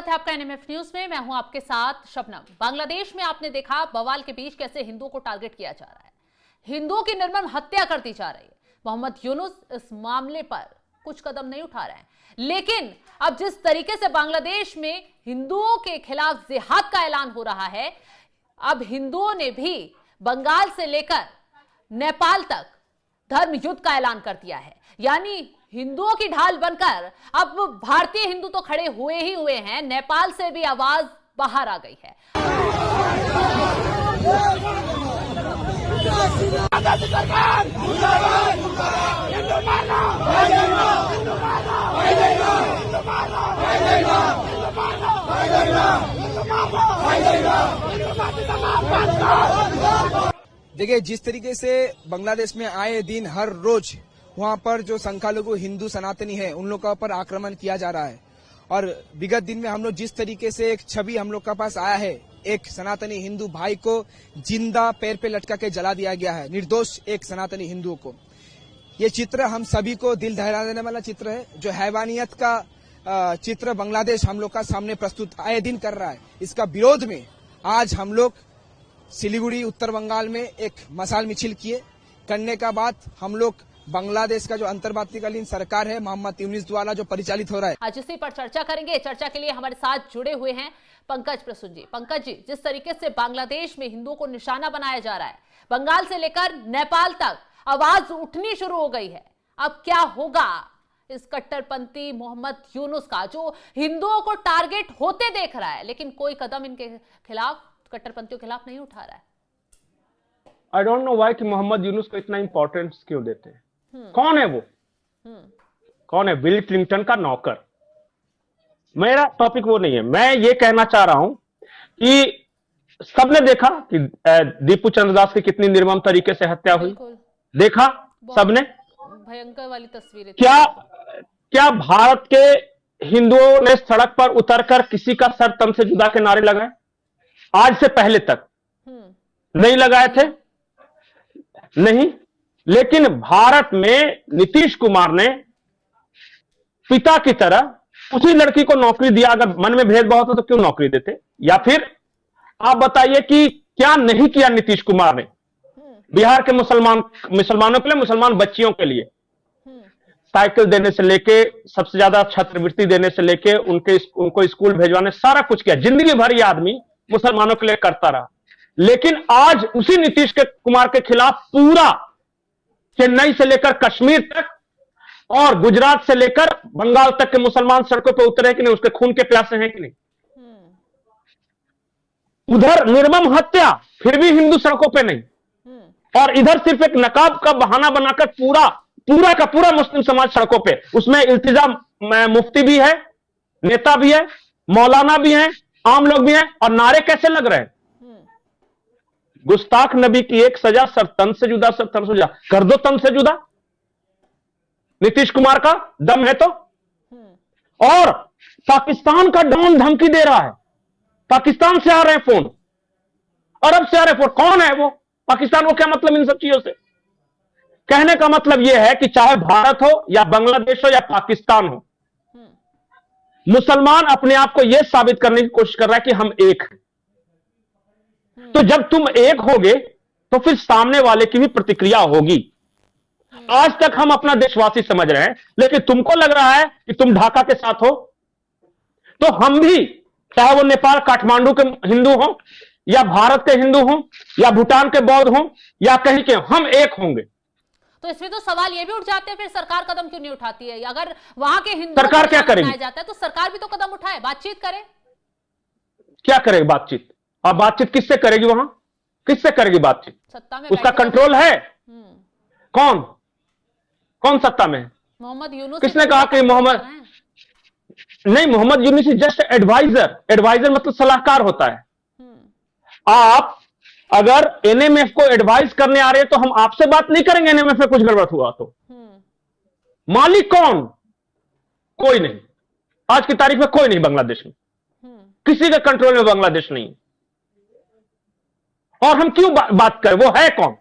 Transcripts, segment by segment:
स्वागत है आपका एनएमएफ न्यूज में। मैं हूं आपके साथ शबनम। बांग्लादेश में आपने देखा बवाल के बीच कैसे हिंदुओं को टारगेट किया जा रहा है, हिंदुओं की निर्मम हत्या कर दी जा रही है। मोहम्मद यूनुस इस मामले पर कुछ कदम नहीं उठा रहे हैं, लेकिन अब जिस तरीके से बांग्लादेश में हिंदुओं के खिलाफ जिहाद का ऐलान हो रहा है, अब हिंदुओं ने भी बंगाल से लेकर नेपाल तक धर्म युद्ध का ऐलान कर दिया है। यानी हिंदुओं की ढाल बनकर अब भारतीय हिंदू तो खड़े हुए ही हुए हैं, नेपाल से भी आवाज बाहर आ गई है। देखिए, जिस तरीके से बांग्लादेश में आए दिन हर रोज वहां पर जो संख्यालघु हिंदू सनातनी है उन लोगों पर आक्रमण किया जा रहा है, और विगत दिन में हम लोग जिस तरीके से एक छवि हम लोग के पास आया है, एक सनातनी हिंदू भाई को जिंदा पैर पे लटका के जला दिया गया है, निर्दोष एक सनातनी हिंदुओं को। ये चित्र हम सभी को दिल दहला देने वाला चित्र है। जो हैवानियत का चित्र बांग्लादेश हम लोग का सामने प्रस्तुत आए दिन कर रहा है, इसका विरोध में आज हम लोग सिलीगुड़ी उत्तर बंगाल में एक मशाल मिছিল किए। करने का बाद हम लोग बांग्लादेश का जो अंतर्वर्तीकालीन सरकार है मोहम्मद यूनुस द्वारा जो परिचालित हो रहा है, आज इसी पर चर्चा करेंगे। चर्चा के लिए हमारे साथ जुड़े हुए हैं पंकज प्रसून जी। पंकज जी, जिस तरीके से बांग्लादेश में हिंदुओं को निशाना बनाया जा रहा है, बंगाल से लेकर नेपाल तक आवाज उठनी शुरू हो गई है। अब क्या होगा इस कट्टरपंथी मोहम्मद यूनुस का, जो हिंदुओं को टारगेट होते देख रहा है लेकिन कोई कदम इनके खिलाफ, कट्टरपंथियों के खिलाफ नहीं उठा रहा है। आई डोंट नो व्हाई कि मोहम्मद यूनुस को इतना इंपॉर्टेंस क्यों देते हैं। कौन है वो? कौन है? बिल क्लिंटन का नौकर। मेरा टॉपिक वो नहीं है। मैं ये कहना चाह रहा हूं कि सबने देखा कि दीपू चंद्रदास की कितनी निर्मम तरीके से हत्या हुई, देखा सबने, भयंकर वाली तस्वीरें। क्या भारत के हिंदुओं ने सड़क पर उतरकर किसी का सर तन से जुदा के नारे लगाए? आज से पहले तक नहीं लगाए थे, नहीं। लेकिन भारत में नीतीश कुमार ने पिता की तरह उसी लड़की को नौकरी दिया। अगर मन में भेदभाव होता तो क्यों नौकरी देते? या फिर आप बताइए कि क्या नहीं किया नीतीश कुमार ने बिहार के मुसलमानों के लिए, मुसलमान बच्चियों के लिए साइकिल देने से लेके, सबसे ज्यादा छात्रवृत्ति देने से लेके, उनको स्कूल भेजवाने, सारा कुछ किया। जिंदगी भर ये आदमी मुसलमानों के लिए करता रहा। लेकिन आज उसी नीतीश कुमार के खिलाफ पूरा चेन्नई से लेकर कश्मीर तक और गुजरात से लेकर बंगाल तक के मुसलमान सड़कों पर उतरे कि नहीं? उसके खून के प्यासे हैं कि नहीं? उधर निर्मम हत्या, फिर भी हिंदू सड़कों पे नहीं, और इधर सिर्फ एक नकाब का बहाना बनाकर पूरा का पूरा मुस्लिम समाज सड़कों पे। उसमें इल्तिजाम मुफ्ती भी है, नेता भी है, मौलाना भी है, आम लोग भी हैं। और नारे कैसे लग रहे हैं? गुस्ताख नबी की एक सजा, सर तन से जुदा, सर तन से जुदा कर दो, तन से जुदा। नीतीश कुमार का दम है तो। और पाकिस्तान का डॉन धमकी दे रहा है, पाकिस्तान से आ रहे हैं फोन, अरब से आ रहे फोन। कौन है वो? पाकिस्तान को क्या मतलब इन सब चीजों से? कहने का मतलब यह है कि चाहे भारत हो या बांग्लादेश हो या पाकिस्तान हो, मुसलमान अपने आप को यह साबित करने की कोशिश कर रहा है कि हम एक हैं। तो जब तुम एक होगे तो फिर सामने वाले की भी प्रतिक्रिया होगी। आज तक हम अपना देशवासी समझ रहे हैं, लेकिन तुमको लग रहा है कि तुम ढाका के साथ हो, तो हम भी, चाहे वो नेपाल काठमांडू के हिंदू हो या भारत के हिंदू हो या भूटान के बौद्ध हो या कहीं के, हम एक होंगे। तो इसमें तो सवाल ये भी उठ जाते हैं, फिर सरकार कदम क्यों नहीं उठाती है? अगर वहां के हिंदू सरकार क्या करेगी? जाता है तो सरकार भी तो कदम उठाए, बातचीत करे। क्या करेगी बातचीत? अब बातचीत किससे करेगी? वहां किससे करेगी बातचीत? सत्ता में उसका कंट्रोल है? कौन सत्ता में? मोहम्मद यूनुस। किसने कहा कि Mohammad Yunus is just adviser. Adviser मतलब सलाहकार होता है। आप अगर एनएमएफ को एडवाइस करने आ रहे हैं तो हम आपसे बात नहीं करेंगे। एनएमएफ में कुछ गड़बड़ हुआ तो मालिक कौन? कोई नहीं। आज की तारीख में कोई नहीं बांग्लादेश में, किसी के कंट्रोल में बांग्लादेश नहीं। और हम क्यों बात करें? वो है कौन?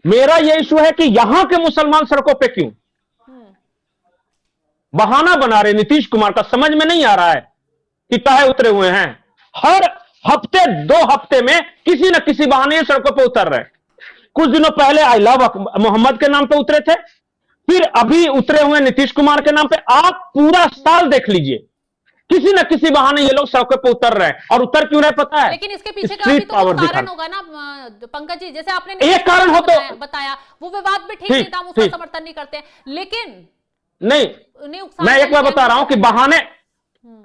मेरा यह इशू है कि यहां के मुसलमान सड़कों पे क्यों? बहाना बना रहे नीतीश कुमार का, समझ में नहीं आ रहा है कि काहे उतरे हुए हैं। हर हफ्ते 2 हफ्ते में किसी न किसी बहाने सड़कों पर उतर रहे हैं। कुछ दिनों पहले आई लव मोहम्मद के नाम पे उतरे थे, फिर अभी उतरे हुए नीतीश कुमार के नाम पे। आप पूरा साल देख लीजिए, किसी न किसी बहाने ये लोग सड़कों पे उतर रहे हैं। और उतर क्यों रहे पता है? लेकिन इसके पीछे का भी तो कुछ कारण होगा ना पंकज जी, जैसे आपने एक कारण हो तो बताया, वो विवाद में ठीक नहीं था, हम उसका समर्थन नहीं करते, लेकिन नहीं, मैं एक बार बता रहा हूं कि बहाने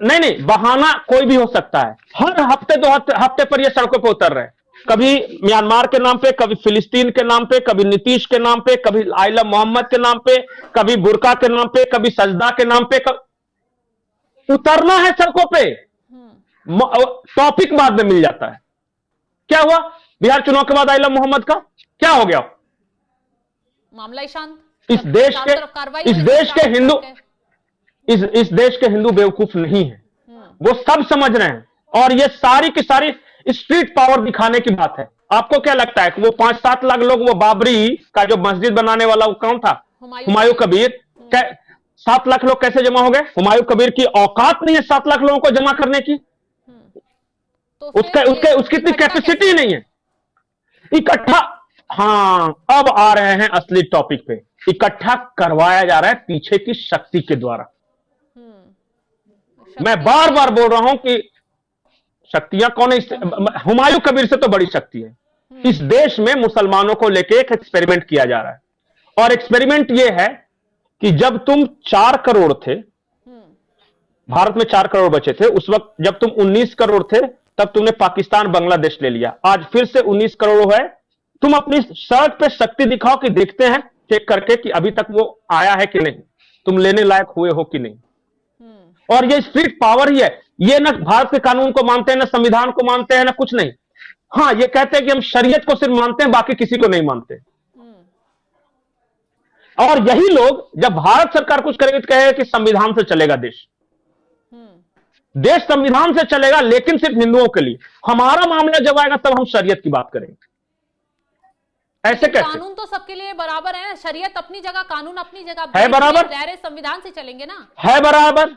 नहीं, बहाना कोई भी हो सकता है। हर हफ्ते 2 हफ्ते पर ये सड़कों पर उतर रहे हैं, कभी म्यांमार के नाम पे, कभी फिलिस्तीन के नाम पे, कभी नीतीश के नाम पे, कभी आई लव मोहम्मद के नाम पे, कभी बुर्का के नाम पे, कभी सजदा के नाम पे। उतरना है सड़कों पे, टॉपिक बाद में मिल जाता है। क्या हुआ बिहार चुनाव के बाद आई लव मोहम्मद का क्या हो गया? मामला शांत। इस देश के हिंदू बेवकूफ नहीं है, वो सब समझ रहे हैं। और ये सारी की सारी स्ट्रीट पावर दिखाने की बात है। आपको क्या लगता है कि वो 5-7 लाख लोग, वो बाबरी का जो मस्जिद बनाने वाला वो कौन था, हुमायूं कबीर, 7 लाख लोग कैसे जमा हो गए? हुमायूं कबीर की औकात नहीं है 7 लाख लोगों को जमा करने की, तो उसकी इतनी कैपेसिटी नहीं है इकट्ठा। हाँ, अब आ रहे हैं असली टॉपिक पे। इकट्ठा करवाया जा रहा है पीछे की शक्ति के द्वारा। मैं बार बार बोल रहा हूं कि शक्तियां कौन है? हुमायूं कबीर से तो बड़ी शक्ति है। इस देश में मुसलमानों को लेकर एक एक्सपेरिमेंट किया जा रहा है, और एक्सपेरिमेंट यह है कि जब तुम 4 करोड़ थे, भारत में 4 करोड़ बचे थे उस वक्त, जब तुम 19 करोड़ थे तब तुमने पाकिस्तान बांग्लादेश ले लिया, आज फिर से 19 करोड़ है। तुम अपनी सड़क पे शक्ति दिखाओ कि देखते हैं चेक करके कि अभी तक वो आया है कि नहीं, तुम लेने लायक हुए हो कि नहीं। और ये स्ट्रीट पावर ही है। ये ना भारत के कानून को मानते हैं, ना संविधान को मानते हैं, ना कुछ नहीं। हाँ, ये कहते हैं कि हम शरीयत को सिर्फ मानते हैं, बाकी किसी को नहीं मानते। और यही लोग जब भारत सरकार कुछ करेगी तो कहेगा कि संविधान से चलेगा देश, देश संविधान से चलेगा, लेकिन सिर्फ हिंदुओं के लिए। हमारा मामला जब आएगा तब हम शरीयत की बात करेंगे। ऐसे कैसे? कानून तो सबके लिए बराबर है, शरीयत अपनी जगह, कानून अपनी जगह है, बराबर संविधान से चलेंगे ना। है बराबर,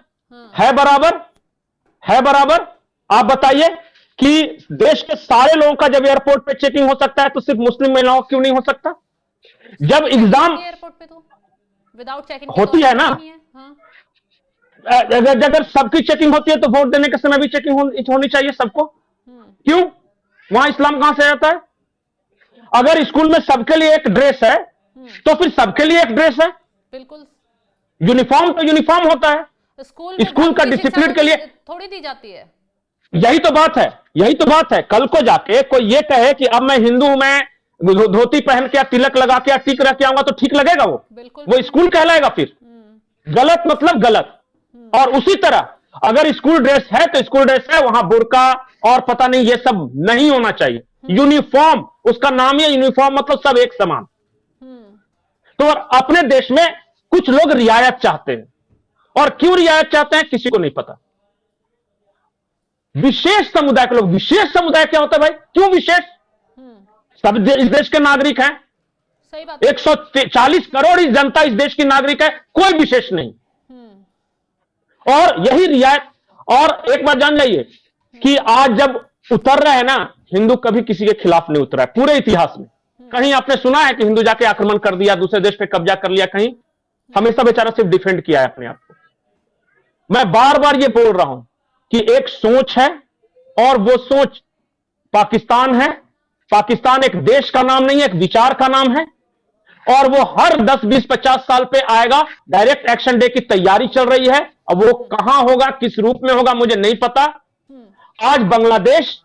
है बराबर, है बराबर। आप बताइए कि देश के सारे लोगों का जब एयरपोर्ट पे चेकिंग हो सकता है तो सिर्फ मुस्लिम महिलाओं क्यों नहीं हो सकता? जब एग्जाम एयरपोर्ट पे तो विदाउट चेकिंग होती है ना, अगर सबकी चेकिंग होती है तो वोट देने के समय भी चेकिंग होनी चाहिए सबको। क्यों? वहां इस्लाम कहां से आता है? अगर स्कूल में सबके लिए एक ड्रेस है तो फिर सबके लिए एक ड्रेस है। बिल्कुल, यूनिफॉर्म तो यूनिफॉर्म होता है। स्कूल का डिसिप्लिन के लिए थोड़ी दी जाती है। यही तो बात है, यही तो बात है। कल को जाके कोई ये कहे कि अब मैं हिंदू हूं, मैं धोती पहन के या तिलक लगा के या टिक रख के आऊंगा तो ठीक लगेगा? वो स्कूल कहलाएगा फिर? गलत मतलब गलत। और उसी तरह अगर स्कूल ड्रेस है तो स्कूल ड्रेस है, वहां बुर्का और पता नहीं ये सब नहीं होना चाहिए। यूनिफॉर्म, उसका नाम ही यूनिफॉर्म, मतलब सब एक समान। तो अपने देश में कुछ लोग रियायत चाहते हैं, और क्यों रियायत चाहते हैं किसी को नहीं पता। विशेष समुदाय के लोग, विशेष समुदाय क्या होता है भाई? क्यों विशेष? सब इस देश के नागरिक हैं। सही बात। 140 करोड़ इस जनता इस देश की नागरिक है, कोई विशेष नहीं। और यही रियायत। और एक बात जान जाइए कि आज जब उतर रहे हैं ना, हिंदू कभी किसी के खिलाफ नहीं उतरा है पूरे इतिहास में। कहीं आपने सुना है कि हिंदू जाके आक्रमण कर दिया, दूसरे देश पे कब्जा कर लिया? कहीं। हमेशा बेचारा सिर्फ डिफेंड किया है अपने आप को। मैं बार बार ये बोल रहा हूं कि एक सोच है, और वो सोच पाकिस्तान है। पाकिस्तान एक देश का नाम नहीं है, एक विचार का नाम है। और वो हर 10, 20, 50 साल पे आएगा। डायरेक्ट एक्शन डे की तैयारी चल रही है। अब वो कहां होगा, किस रूप में होगा, मुझे नहीं पता। आज बांग्लादेश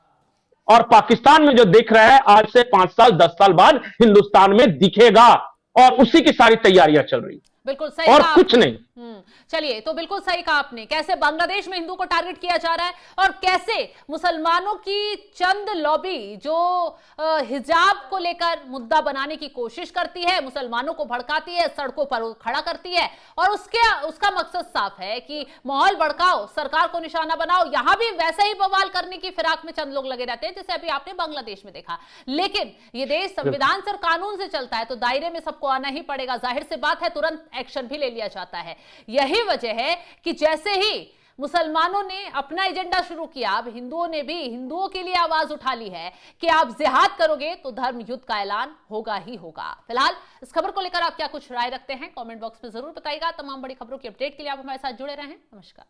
और पाकिस्तान में जो दिख रहा है, आज से 5 साल 10 साल बाद हिंदुस्तान में दिखेगा। और उसी की सारी तैयारियां चल रही। बिल्कुल सही, और कुछ नहीं। चलिए, तो बिल्कुल सही कहा आपने, कैसे बांग्लादेश में हिंदू को टारगेट किया जा रहा है, और कैसे मुसलमानों की चंद लॉबी जो हिजाब को लेकर मुद्दा बनाने की कोशिश करती है, मुसलमानों को भड़काती है, सड़कों पर खड़ा करती है, और उसका मकसद साफ है कि माहौल भड़काओ, सरकार को निशाना बनाओ। यहां भी वैसे ही बवाल करने की फिराक में चंद लोग लगे रहते हैं, जैसे अभी आपने बांग्लादेश में देखा। लेकिन ये देश संविधान से और कानून से चलता है, तो दायरे में सबको आना ही पड़ेगा। जाहिर सी बात है, तुरंत तुरंत एक्शन भी ले लिया जाता है। यही वजह है कि जैसे ही मुसलमानों ने अपना एजेंडा शुरू किया, अब हिंदुओं ने भी हिंदुओं के लिए आवाज उठा ली है कि आप जिहाद करोगे तो धर्म युद्ध का ऐलान होगा ही होगा। फिलहाल इस खबर को लेकर आप क्या कुछ राय रखते हैं, कमेंट बॉक्स में जरूर बताइएगा। तमाम बड़ी खबरों की अपडेट के लिए आप हमारे साथ जुड़े रहें। नमस्कार।